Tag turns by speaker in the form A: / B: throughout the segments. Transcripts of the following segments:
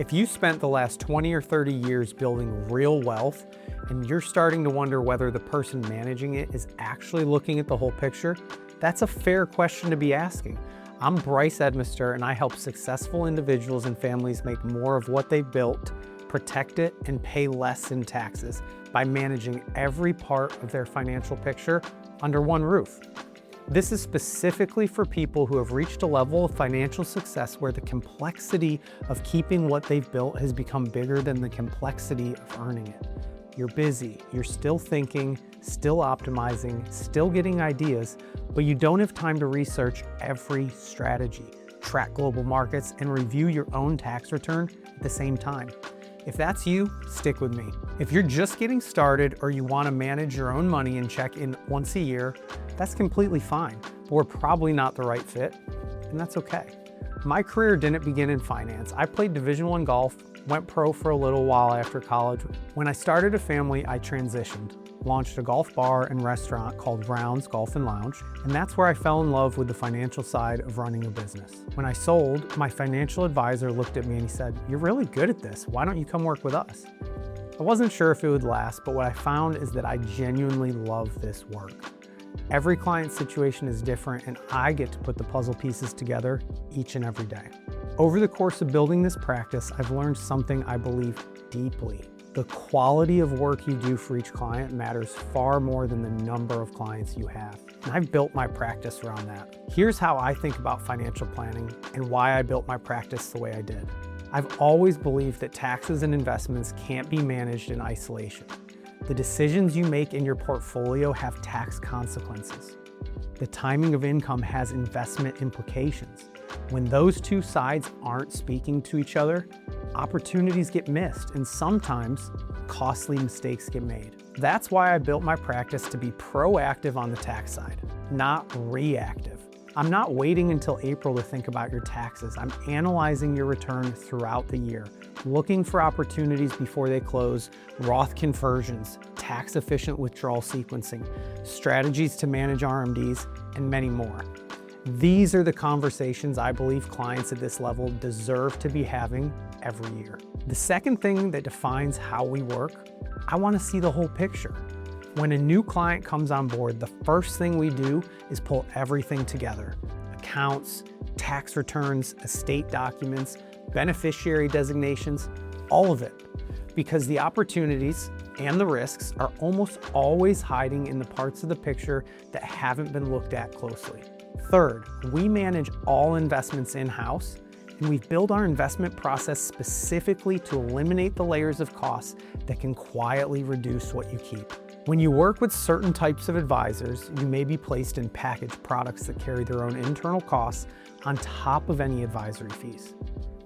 A: If you spent the last 20 or 30 years building real wealth and you're starting to wonder whether the person managing it is actually looking at the whole picture, that's a fair question to be asking. I'm Bryce Edmister, and I help successful individuals and families make more of what they've built, protect it, and pay less in taxes by managing every part of their financial picture under one roof. This is specifically for people who have reached a level of financial success where the complexity of keeping what they've built has become bigger than the complexity of earning it. You're busy, you're still thinking, still optimizing, still getting ideas, but you don't have time to research every strategy, track global markets, and review your own tax return at the same time. If that's you, stick with me. If you're just getting started or you want to manage your own money and check in once a year, that's completely fine, but we're probably not the right fit, and that's okay. My career didn't begin in finance. I played Division I golf, went pro for a little while after college. When I started a family, I transitioned, launched a golf bar and restaurant called Rounds Golf and Lounge, and that's where I fell in love with the financial side of running a business. When I sold, my financial advisor looked at me and he said, "You're really good at this. Why don't you come work with us?" I wasn't sure if it would last, but what I found is that I genuinely love this work. Every client situation is different, and I get to put the puzzle pieces together each and every day. Over the course of building this practice, I've learned something I believe deeply. The quality of work you do for each client matters far more than the number of clients you have. And I've built my practice around that. Here's how I think about financial planning and why I built my practice the way I did. I've always believed that taxes and investments can't be managed in isolation. The decisions you make in your portfolio have tax consequences. The timing of income has investment implications. When those two sides aren't speaking to each other, opportunities get missed, and sometimes costly mistakes get made. That's why I built my practice to be proactive on the tax side, not reactive. I'm not waiting until April to think about your taxes. I'm analyzing your return throughout the year, looking for opportunities before they close, Roth conversions, tax-efficient withdrawal sequencing, strategies to manage RMDs, and many more. These are the conversations I believe clients at this level deserve to be having every year. The second thing that defines how we work, I want to see the whole picture. When a new client comes on board, the first thing we do is pull everything together. Accounts, tax returns, estate documents, beneficiary designations, all of it. Because the opportunities and the risks are almost always hiding in the parts of the picture that haven't been looked at closely. Third, we manage all investments in-house, and we've built our investment process specifically to eliminate the layers of costs that can quietly reduce what you keep. When you work with certain types of advisors, you may be placed in packaged products that carry their own internal costs on top of any advisory fees.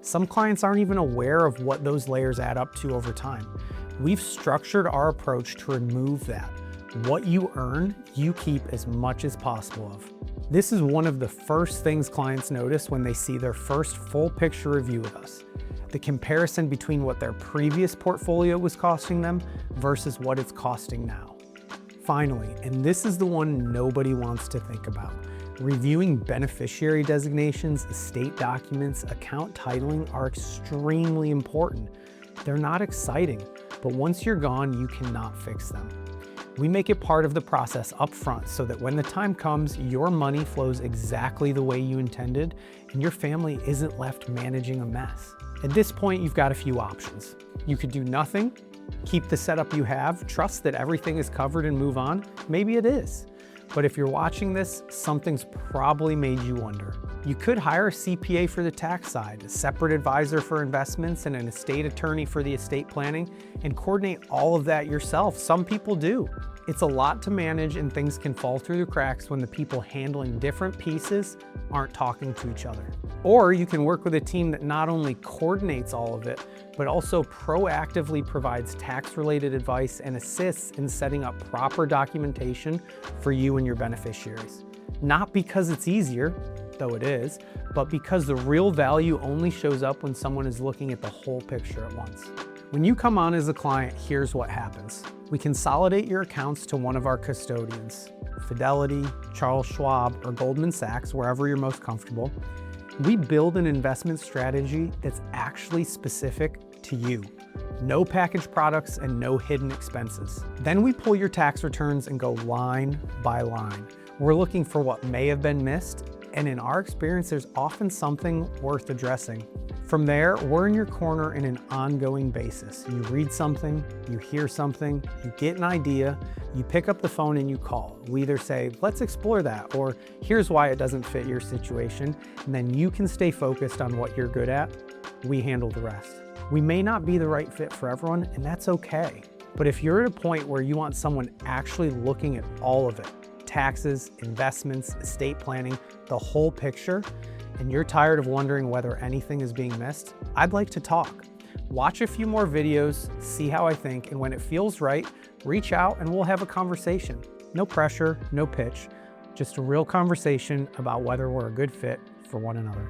A: Some clients aren't even aware of what those layers add up to over time. We've structured our approach to remove that. What you earn, you keep as much as possible of. This is one of the first things clients notice when they see their first full picture review with us. The comparison between what their previous portfolio was costing them versus what it's costing now. Finally, and this is the one nobody wants to think about, reviewing beneficiary designations, estate documents, account titling are extremely important. They're not exciting, but once you're gone, you cannot fix them. We make it part of the process up front so that when the time comes, your money flows exactly the way you intended and your family isn't left managing a mess. At this point, you've got a few options. You could do nothing, keep the setup you have, trust that everything is covered and move on. Maybe it is. But if you're watching this, something's probably made you wonder. You could hire a CPA for the tax side, a separate advisor for investments, and an estate attorney for the estate planning, and coordinate all of that yourself. Some people do. It's a lot to manage, and things can fall through the cracks when the people handling different pieces aren't talking to each other. Or you can work with a team that not only coordinates all of it, but also proactively provides tax-related advice and assists in setting up proper documentation for you and your beneficiaries. Not because it's easier, though it is, but because the real value only shows up when someone is looking at the whole picture at once. When you come on as a client, here's what happens. We consolidate your accounts to one of our custodians, Fidelity, Charles Schwab, or Goldman Sachs, wherever you're most comfortable. We build an investment strategy that's actually specific to you. No packaged products and no hidden expenses. Then we pull your tax returns and go line by line. We're looking for what may have been missed, and in our experience, there's often something worth addressing. From there, we're in your corner in an ongoing basis. You read something, you hear something, you get an idea, you pick up the phone and you call. We either say, let's explore that, or here's why it doesn't fit your situation, and then you can stay focused on what you're good at. We handle the rest. We may not be the right fit for everyone, and that's okay. But if you're at a point where you want someone actually looking at all of it, taxes, investments, estate planning, the whole picture, and you're tired of wondering whether anything is being missed, I'd like to talk. Watch a few more videos, see how I think, and when it feels right, reach out and we'll have a conversation. No pressure, no pitch, just a real conversation about whether we're a good fit for one another.